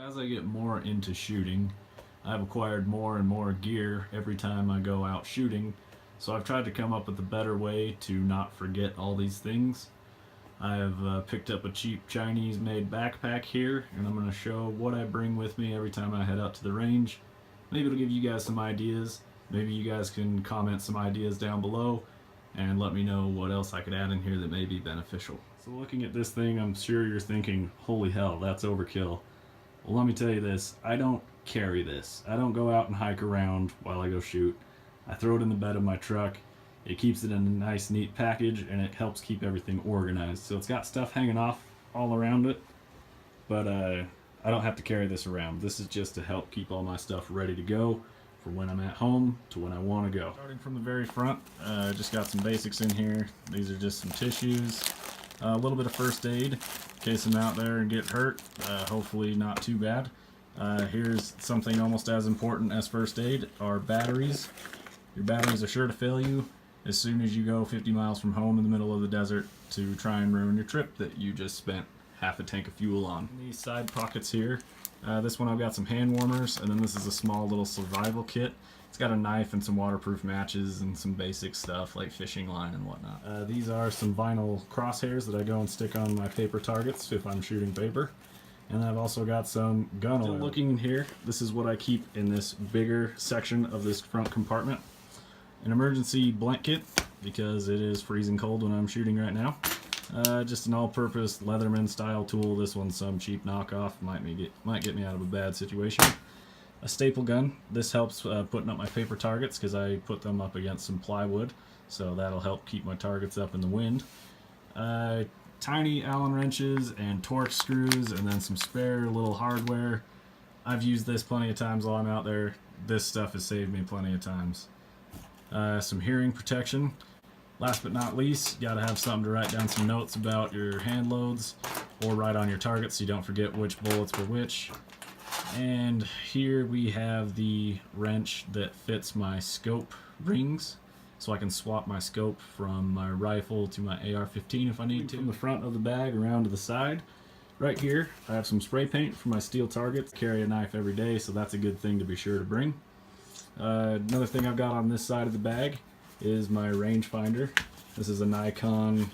As I get more into shooting, I've acquired more and more gear every time I go out shooting, so I've tried to come up with a better way to not forget all these things. I have picked up a cheap Chinese made backpack here, and I'm going to show what I bring with me every time I head out to the range. Maybe it'll give you guys some ideas. Maybe you guys can comment some ideas down below and let me know what else I could add in here that may be beneficial. So looking at this thing, I'm sure you're thinking, holy hell, that's overkill. Well, let me tell you this, I don't carry this. I don't go out and hike around while I go shoot. I throw it in the bed of my truck. It keeps it in a nice, neat package, and it helps keep everything organized. So it's got stuff hanging off all around it, but I don't have to carry this around. This is just to help keep all my stuff ready to go for when I'm at home to when I want to go. Starting from the very front, just got some basics in here. These are just some tissues, a little bit of first aid in case I'm out there and get hurt. Hopefully not too bad. Here's something almost as important as first aid, are batteries. Your batteries are sure to fail you as soon as you go 50 miles from home in the middle of the desert to try and ruin your trip that you just spent half a tank of fuel on. In these side pockets here, this one I've got some hand warmers, and then this is a small little survival kit. It's got a knife and some waterproof matches and some basic stuff like fishing line and whatnot. These are some vinyl crosshairs that I go and stick on my paper targets if I'm shooting paper. And I've also got some gun oil. Looking in here, this is what I keep in this bigger section of this front compartment. An emergency blanket, because it is freezing cold when I'm shooting right now. Just an all-purpose Leatherman style tool. This one's some cheap knockoff, might get me out of a bad situation. A staple gun. This helps putting up my paper targets because I put them up against some plywood, so that'll help keep my targets up in the wind. Tiny Allen wrenches and Torx screws, and then some spare little hardware. I've used this plenty of times while I'm out there. This stuff has saved me plenty of times. Some hearing protection. Last but not least, you gotta have something to write down some notes about your hand loads or write on your targets so you don't forget which bullets were which. And here we have the wrench that fits my scope rings, so I can swap my scope from my rifle to my AR-15 if I need to. From the front of the bag around to the side, right here I have some spray paint for my steel targets. I carry a knife every day, so that's a good thing to be sure to bring. Another thing I've got on this side of the bag is my rangefinder. This is a Nikon,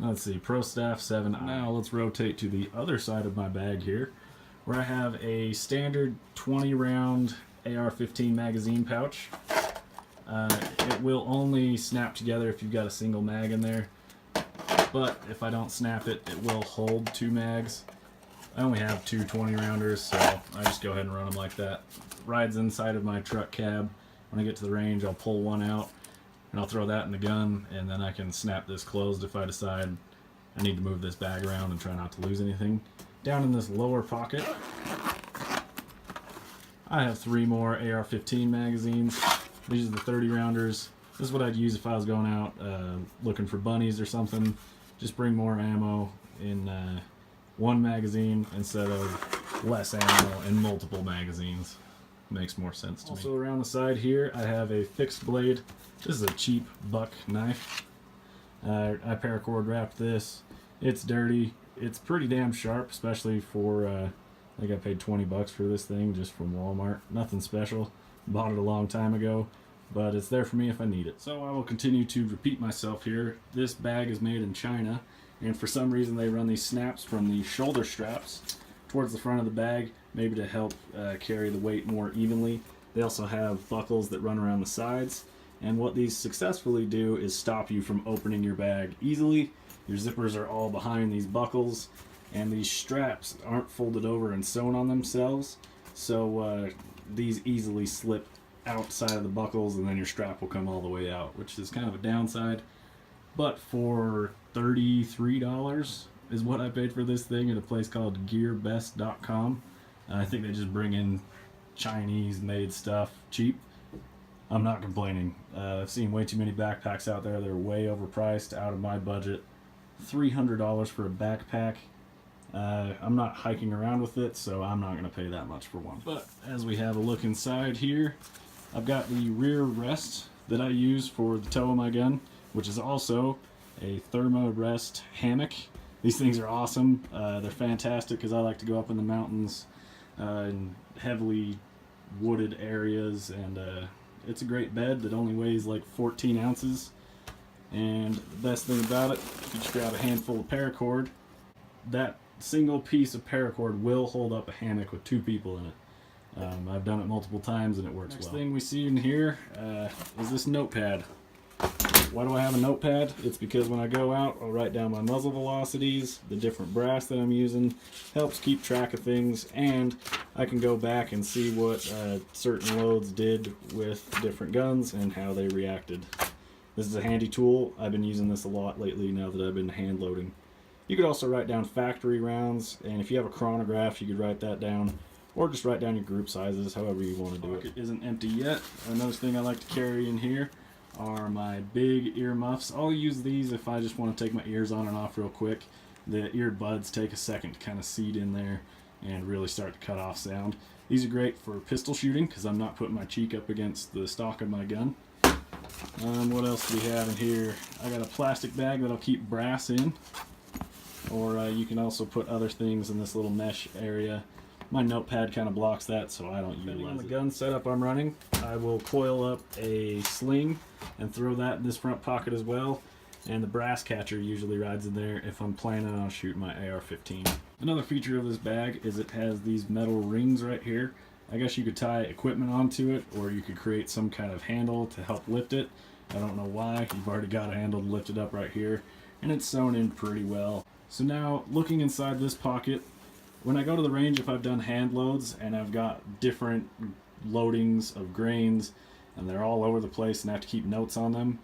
let's see, ProStaff 7i. Now let's rotate to the other side of my bag here, where I have a standard 20 round AR-15 magazine pouch. It will only snap together if you've got a single mag in there, but if I don't snap it, it will hold 2 mags. I only have 2 20 rounders, so I just go ahead and run them like that. Rides inside of my truck cab. When I get to the range, I'll pull one out and I'll throw that in the gun, and then I can snap this closed if I decide I need to move this bag around and try not to lose anything. Down in this lower pocket, I have 3 more AR-15 magazines. These are the 30 rounders. This is what I'd use if I was going out looking for bunnies or something. Just bring more ammo in one magazine instead of less ammo in multiple magazines. Makes more sense to me. Also around the side here, I have a fixed blade. This is a cheap buck knife. I paracord wrapped this. It's dirty. It's pretty damn sharp, especially for, I think I paid 20 bucks for this thing just from Walmart. Nothing special. Bought it a long time ago, but it's there for me if I need it. So I will continue to repeat myself here. This bag is made in China, and for some reason they run these snaps from the shoulder straps towards the front of the bag, maybe to help carry the weight more evenly. They also have buckles that run around the sides, and what these successfully do is stop you from opening your bag easily. Your zippers are all behind these buckles, and these straps aren't folded over and sewn on themselves, so these easily slip outside of the buckles, and then your strap will come all the way out, which is kind of a downside. But for $33 is what I paid for this thing at a place called gearbest.com. I think they just bring in Chinese made stuff cheap. I'm not complaining. I've seen way too many backpacks out there that are way overpriced, out of my budget. $300 for a backpack. I'm not hiking around with it, so I'm not going to pay that much for one. But as we have a look inside here, I've got the rear rest that I use for the toe of my gun, which is also a thermo rest hammock. These things are awesome. They're fantastic because I like to go up in the mountains in heavily wooded areas, and it's a great bed that only weighs like 14 ounces. And the best thing about it, you just grab a handful of paracord. That single piece of paracord will hold up a hammock with 2 people in it. I've done it multiple times and it works well. Next thing we see in here is this notepad. Why do I have a notepad? It's because when I go out, I'll write down my muzzle velocities, the different brass that I'm using, helps keep track of things, and I can go back and see what certain loads did with different guns and how they reacted. This is a handy tool. I've been using this a lot lately now that I've been hand loading. You could also write down factory rounds, and if you have a chronograph, you could write that down, or just write down your group sizes, however you want to do it. It isn't empty yet. Another thing I like to carry in here are my big ear muffs. I'll use these if I just want to take my ears on and off real quick. The earbuds take a second to kind of seat in there and really start to cut off sound. These are great for pistol shooting because I'm not putting my cheek up against the stock of my gun. What else do we have in here? I got a plastic bag that'll keep brass in, or you can also put other things in this little mesh area. My notepad kind of blocks that, so I don't utilize it. On the gun setup I'm running, I will coil up a sling and throw that in this front pocket as well, and the brass catcher usually rides in there if I'm planning on shooting my AR-15. Another feature of this bag is it has these metal rings right here. I guess you could tie equipment onto it, or you could create some kind of handle to help lift it. I don't know why. You've already got a handle to lift it up right here, and it's sewn in pretty well. So now, looking inside this pocket, when I go to the range, if I've done hand loads and I've got different loadings of grains and they're all over the place and I have to keep notes on them,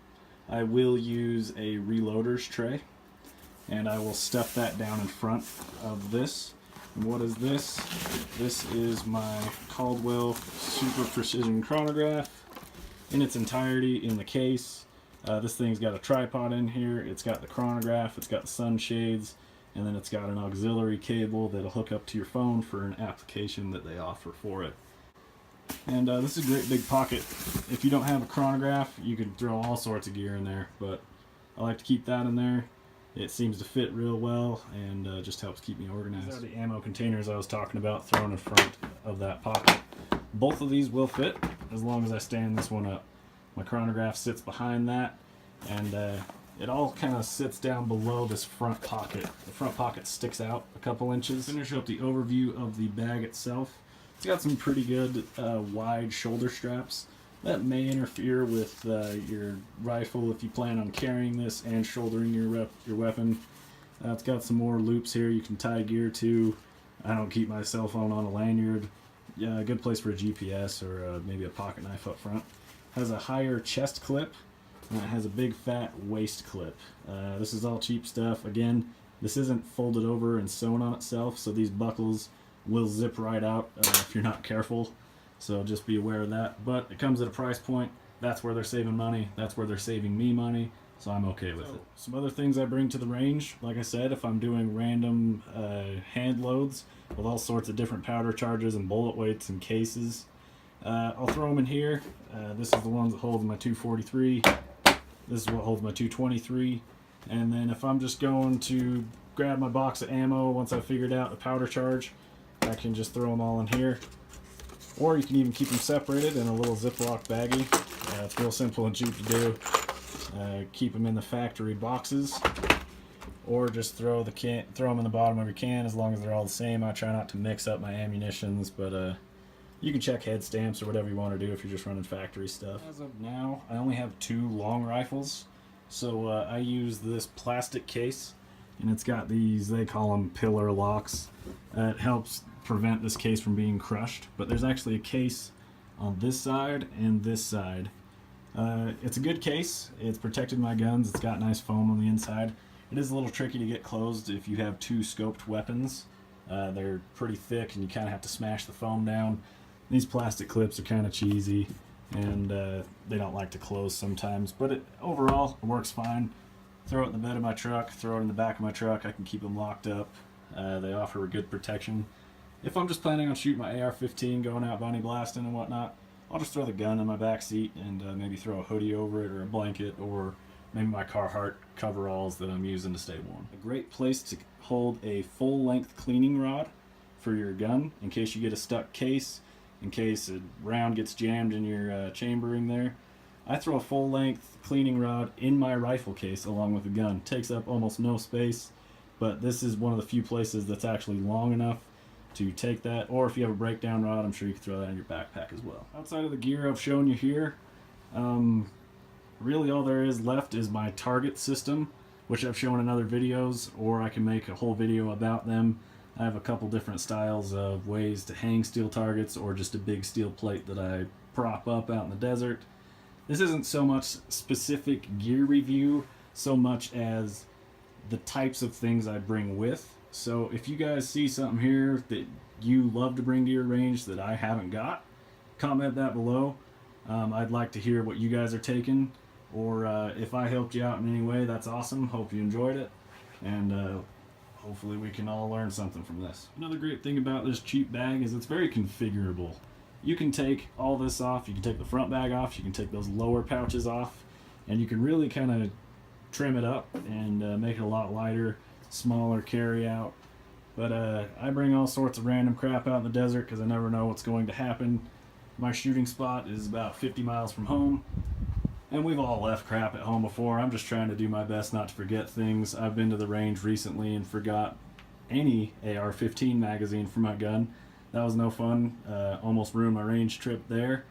I will use a reloader's tray, and I will stuff that down in front of this. And what is this? This is my Caldwell Super Precision Chronograph in its entirety in the case. This thing's got a tripod in here, it's got the chronograph, it's got the sunshades, and then it's got an auxiliary cable that'll hook up to your phone for an application that they offer for it. And this is a great big pocket. If you don't have a chronograph, you can throw all sorts of gear in there, but I like to keep that in there. It seems to fit real well and just helps keep me organized. These are the ammo containers I was talking about thrown in front of that pocket. Both of these will fit as long as I stand this one up. My chronograph sits behind that, and it all kind of sits down below this front pocket. The front pocket sticks out a couple inches. Finish up the overview of the bag itself. It's got some pretty good wide shoulder straps. That may interfere with your rifle if you plan on carrying this and shouldering your weapon. It's got some more loops here you can tie gear to. I don't keep my cell phone on a lanyard. Yeah, a good place for a GPS or maybe a pocket knife up front. Has a higher chest clip, and it has a big fat waist clip. This is all cheap stuff. Again, this isn't folded over and sewn on itself, so these buckles will zip right out if you're not careful. So just be aware of that. But it comes at a price point. That's where they're saving money. That's where they're saving me money. So I'm okay with it. Some other things I bring to the range, like I said, if I'm doing random hand loads with all sorts of different powder charges and bullet weights and cases, I'll throw them in here. This is the ones that hold my 243. This is what holds my 223. And then if I'm just going to grab my box of ammo once I've figured out the powder charge, I can just throw them all in here. Or you can even keep them separated in a little Ziploc baggie. It's real simple and cheap to do. Keep them in the factory boxes, or just throw them in the bottom of your can as long as they're all the same. I try not to mix up my ammunitions, but you can check head stamps or whatever you want to do if you're just running factory stuff. As of now, I only have 2 long rifles, so I use this plastic case, and it's got these, they call them pillar locks. It helps prevent this case from being crushed, but there's actually a case on this side and this side. It's a good case. It's protected my guns. It's got nice foam on the inside. It is a little tricky to get closed if you have 2 scoped weapons. They're pretty thick and you kind of have to smash the foam down. These plastic clips are kind of cheesy and they don't like to close sometimes, but overall it works fine. Throw it in the bed of my truck, throw it in the back of my truck. I can keep them locked up. They offer a good protection. If I'm just planning on shooting my AR-15, going out bunny blasting and whatnot, I'll just throw the gun in my back seat and maybe throw a hoodie over it or a blanket or maybe my Carhartt coveralls that I'm using to stay warm. A great place to hold a full-length cleaning rod for your gun in case you get a stuck case, in case a round gets jammed in your chambering there. I throw a full-length cleaning rod in my rifle case along with the gun. Takes up almost no space, but this is one of the few places that's actually long enough to take that. Or if you have a breakdown rod, I'm sure you can throw that in your backpack as well. Outside of the gear I've shown you here, really all there is left is my target system, which I've shown in other videos, or I can make a whole video about them. I have a couple different styles of ways to hang steel targets, or just a big steel plate that I prop up out in the desert. This isn't so much specific gear review, so much as the types of things I bring with. So if you guys see something here that you love to bring to your range that I haven't got, comment that below. I'd like to hear what you guys are taking, or if I helped you out in any way, that's awesome. Hope you enjoyed it, and hopefully we can all learn something from this. Another great thing about this cheap bag is it's very configurable. You can take all this off, you can take the front bag off, you can take those lower pouches off, and you can really kind of trim it up and make it a lot lighter, smaller carry out. But I bring all sorts of random crap out in the desert because I never know what's going to happen. My shooting spot is about 50 miles from home, and we've all left crap at home before. I'm just trying to do my best not to forget things. I've been to the range recently and forgot any AR-15 magazine for my gun. That was no fun. Almost ruined my range trip there.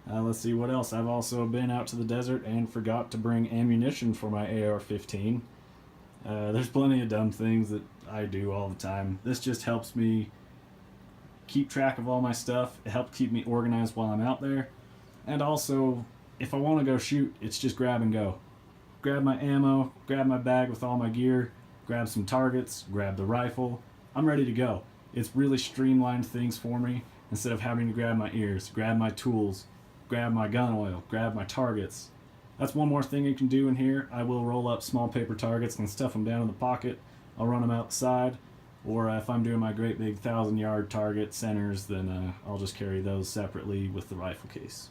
Let's see what else. I've also been out to the desert and forgot to bring ammunition for my AR-15. There's plenty of dumb things that I do all the time. This just helps me keep track of all my stuff. It helps keep me organized while I'm out there. And also, if I want to go shoot, it's just grab and go. Grab my ammo, grab my bag with all my gear, grab some targets, grab the rifle. I'm ready to go. It's really streamlined things for me instead of having to grab my ears, grab my tools, grab my gun oil, grab my targets. That's one more thing you can do in here. I will roll up small paper targets and stuff them down in the pocket. I'll run them out the side. Or if I'm doing my great big 1,000-yard target centers, then I'll just carry those separately with the rifle case.